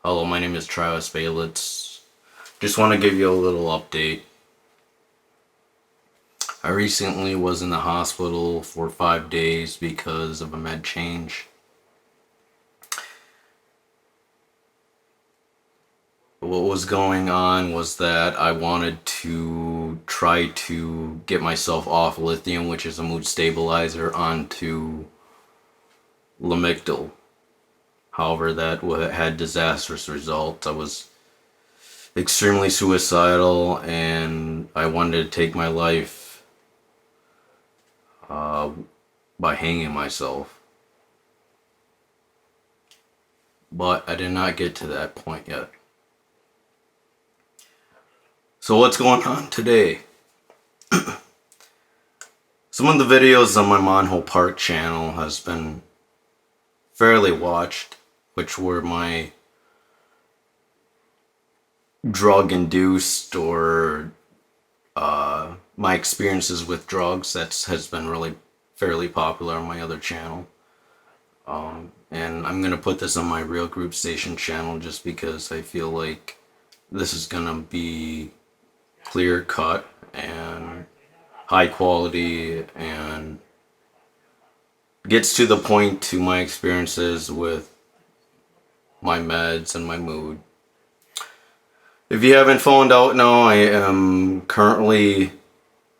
Hello, my name is Travis Baylitz. Just want to give you a little update. I recently was in the hospital for 5 days because of a med change. What was going on was that I wanted to try to get myself off lithium, which is a mood stabilizer, onto lamictal. However, that had disastrous results. I was extremely suicidal and I wanted to take my life by hanging myself. But I did not get to that point yet. So what's going on today? Some of the videos on my Monho Park channel has been fairly watched, which were my drug-induced or my experiences with drugs. That has been really fairly popular on my other channel. And I'm going to put this on my Real Group Station channel just because I feel like this is going to be clear cut and high quality and gets to the point to my experiences with my meds and my mood. If you haven't found out now, I am currently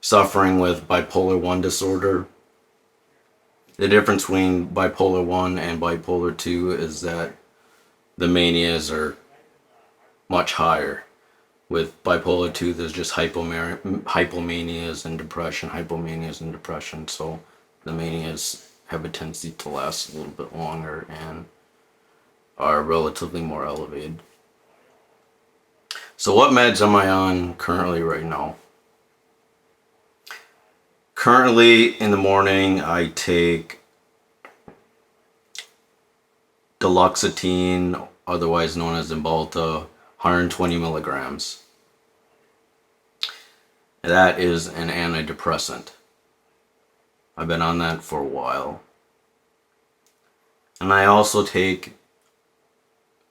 suffering with bipolar 1 disorder. The difference between bipolar 1 and bipolar 2 is that the manias are much higher. With bipolar 2, there's just hypomanias and depression, so the manias have a tendency to last a little bit longer and are relatively more elevated. So what meds am I on currently right now? Currently in the morning I take duloxetine, otherwise known as Cymbalta, 120 milligrams. That is an antidepressant. I've been on that for a while. And I also take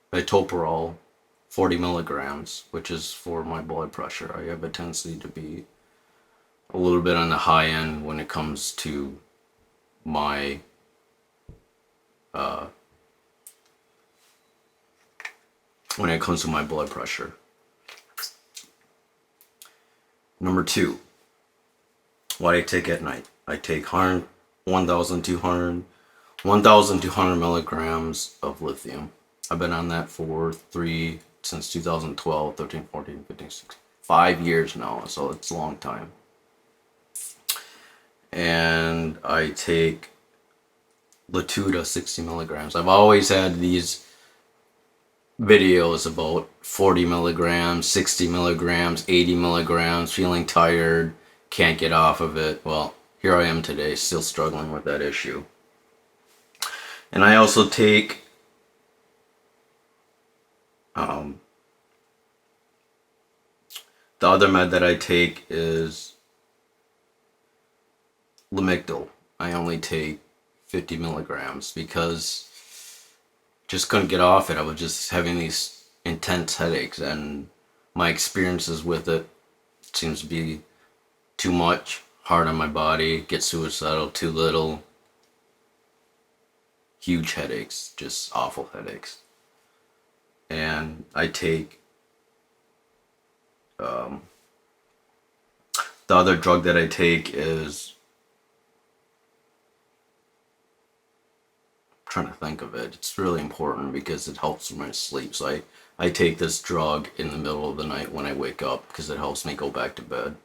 bitoperol, 40 milligrams, which is for my blood pressure. I have a tendency to be a little bit on the high end when it comes to my blood pressure. Number 2, what I take at night. I take 1,200 milligrams of lithium. I've been on that since 2012, 13, 14, 15, 16, 5 years now, so it's a long time. And I take Latuda, 60 milligrams. I've always had these videos about 40 milligrams, 60 milligrams, 80 milligrams, feeling tired, can't get off of it. Well, here I am today, still struggling with that issue. And I also take the other med that I take is lamictal. I only take 50 milligrams because just couldn't get off it. I was just having these intense headaches, and my experiences with it seems to be too much, hard on my body, get suicidal, too little, huge headaches, just awful headaches. And I take the other drug that I take is, I'm trying to think of it. It's really important because it helps with my sleep. So I take this drug in the middle of the night when I wake up because it helps me go back to bed.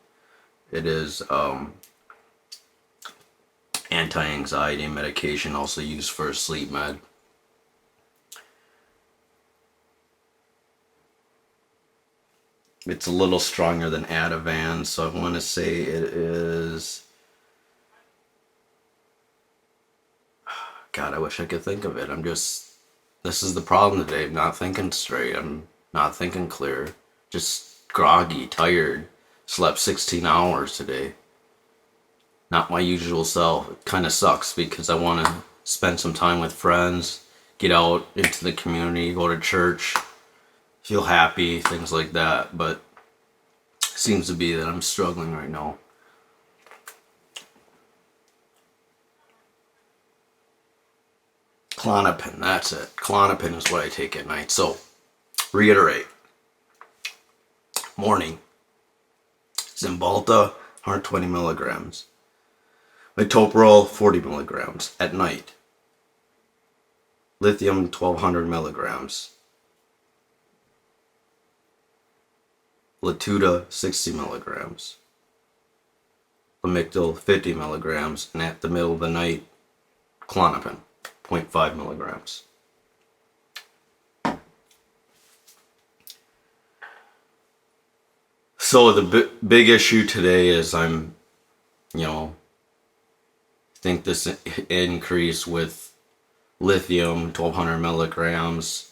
It is anti-anxiety medication, also used for a sleep med. It's a little stronger than Ativan, so I want to say it is... God, I wish I could think of it. This is the problem today. I'm not thinking straight. I'm not thinking clear. Just groggy, tired. Slept 16 hours today. Not my usual self. It kind of sucks because I want to spend some time with friends, get out into the community, go to church, feel happy, things like that. But it seems to be that I'm struggling right now. Klonopin, that's it. Klonopin is what I take at night. So, reiterate. Morning, Cymbalta, 120 milligrams. Metoprolol, 40 milligrams. At night, Lithium, 1200 milligrams. Latuda, 60 milligrams. Lamictal, 50 milligrams. And at the middle of the night, Klonopin, 0.5 milligrams. So the big issue today is I'm, think this increase with lithium, 1200 milligrams.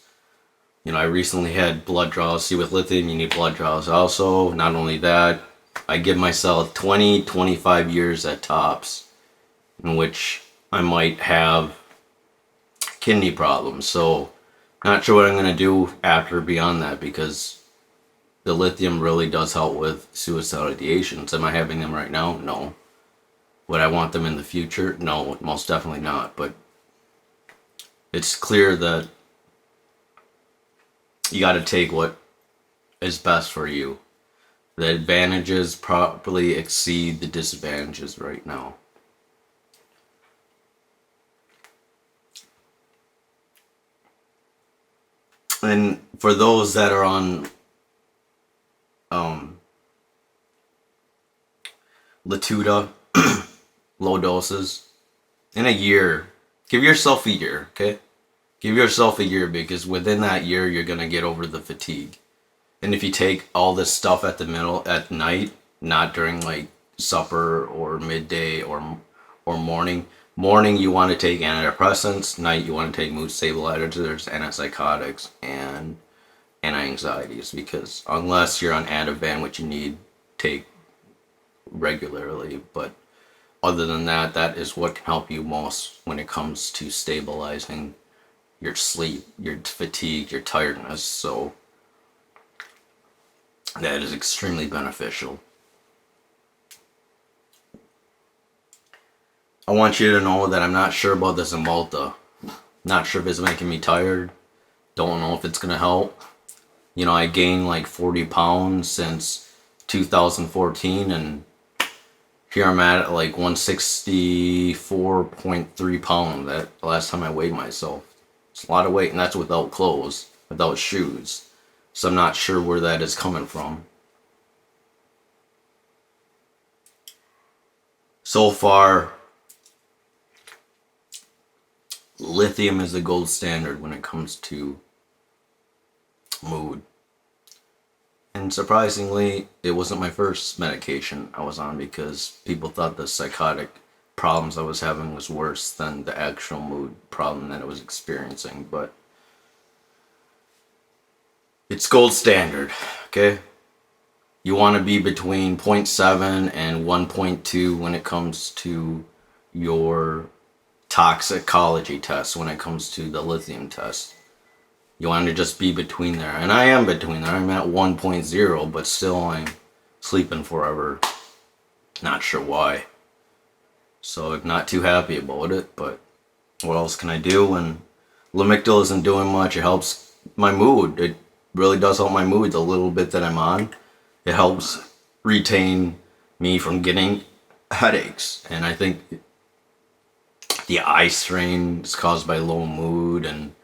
I recently had blood draws. See, with lithium, you need blood draws also. Not only that, I give myself 20, 25 years at tops in which I might have kidney problems. So, not sure what I'm going to do after beyond that, because the lithium really does help with suicidal ideations. Am I having them right now? No. Would I want them in the future? No, most definitely not. But it's clear that you got to take what is best for you. The advantages probably exceed the disadvantages right now. And for those that are on Latuda, low doses, in a year, give yourself a year, okay? Give yourself a year, because within that year, you're going to get over the fatigue. And if you take all this stuff at night, not during like supper or midday or morning. Morning, you want to take antidepressants. Night, you want to take mood stabilizers, antipsychotics, and anti-anxieties, because unless you're on Ativan, which you need take regularly, but other than that, that is what can help you most when it comes to stabilizing your sleep, your fatigue, your tiredness. So that is extremely beneficial. I want you to know that I'm not sure about the Cymbalta. Not sure if it's making me tired. Don't know if it's going to help. I gained like 40 pounds since 2014, and here I'm at like 164.3 pounds. That last time I weighed myself. It's a lot of weight, and that's without clothes, without shoes. So I'm not sure where that is coming from. So far, lithium is the gold standard when it comes to mood. And surprisingly, it wasn't my first medication I was on, because people thought the psychotic problems I was having was worse than the actual mood problem that I was experiencing. But it's gold standard, okay? You want to be between 0.7 and 1.2 when it comes to your toxicology test, when it comes to the lithium test. You want to just be between there. And I am between there. I'm at 1.0, but still I'm sleeping forever. Not sure why. So I'm not too happy about it, but what else can I do when Lamictal isn't doing much? It helps my mood. It really does help my mood, the little bit that I'm on. It helps retain me from getting headaches. And I think the eye strain is caused by low mood, and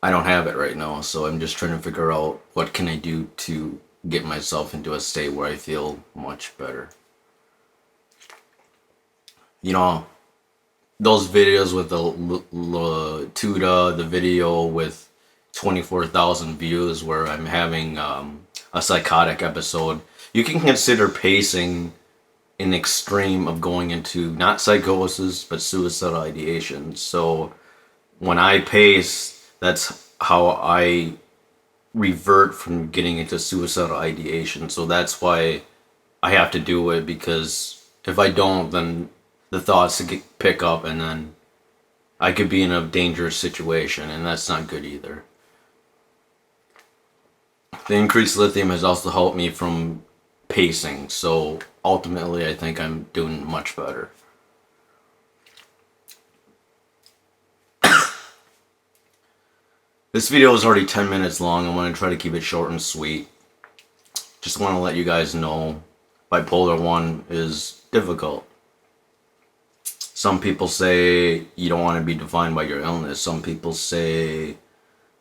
I don't have it right now, so I'm just trying to figure out what can I do to get myself into a state where I feel much better. Those videos with the Tuda, the video with 24,000 views where I'm having a psychotic episode, you can consider pacing an extreme of going into not psychosis, but suicidal ideation. So when I pace, that's how I revert from getting into suicidal ideation. So that's why I have to do it, because if I don't, then the thoughts pick up, and then I could be in a dangerous situation, and that's not good either. The increased lithium has also helped me from pacing, so ultimately I think I'm doing much better. This video is already 10 minutes long. I'm going to try to keep it short and sweet. Just want to let you guys know bipolar 1 is difficult. Some people say you don't want to be defined by your illness. Some people say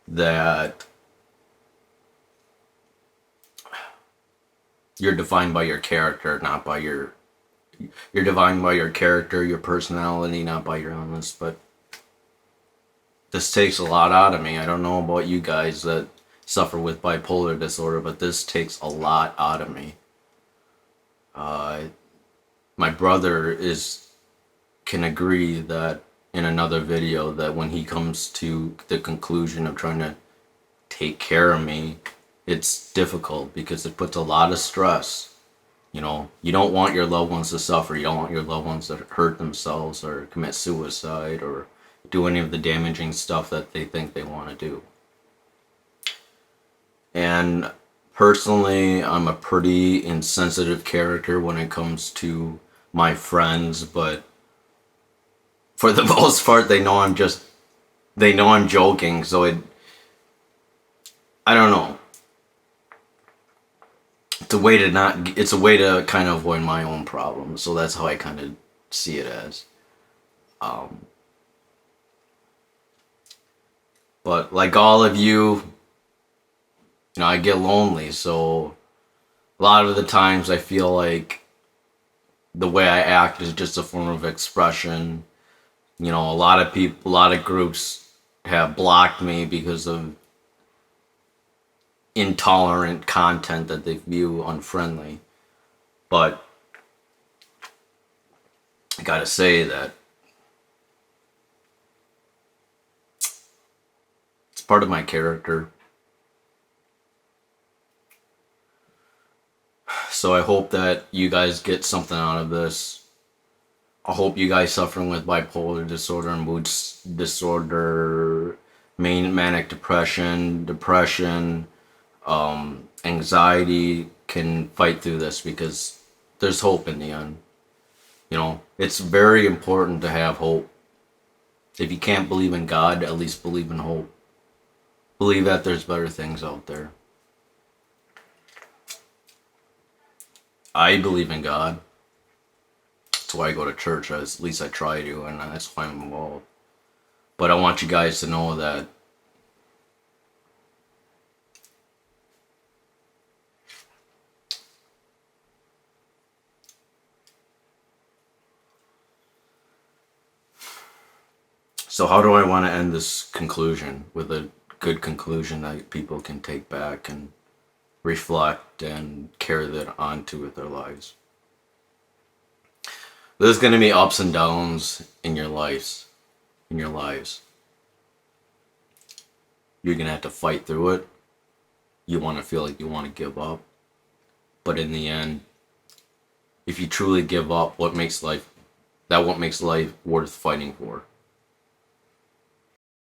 that you're defined by your character, not by your... You're defined by your character, your personality, not by your illness. But this takes a lot out of me. I don't know about you guys that suffer with bipolar disorder, but this takes a lot out of me. My brother can agree that in another video that when he comes to the conclusion of trying to take care of me, it's difficult because it puts a lot of stress. You know, you don't want your loved ones to suffer. You don't want your loved ones to hurt themselves or commit suicide or do any of the damaging stuff that they think they want to do. And personally, I'm a pretty insensitive character when it comes to my friends, but for the most part, they know I'm joking, so I don't know. It's a way to kind of avoid my own problems, so that's how I kind of see it as. But like all of you, I get lonely, so a lot of the times I feel like the way I act is just a form of expression. A lot of people, a lot of groups have blocked me because of intolerant content that they view unfriendly. But I gotta say that it's part of my character. So I hope that you guys get something out of this. I hope you guys suffering with bipolar disorder and mood disorder, manic depression, anxiety can fight through this, because there's hope in the end. It's very important to have hope. If you can't believe in God, at least believe in hope. Believe that there's better things out there. I believe in God. That's why I go to church, at least I try to, and that's why I'm involved. But I want you guys to know that so how do I want to end this conclusion with a good conclusion that people can take back and reflect and carry that onto with their lives? There's going to be ups and downs in your lives. You're going to have to fight through it. You want to feel like you want to give up. But in the end, if you truly give up, what makes life worth fighting for?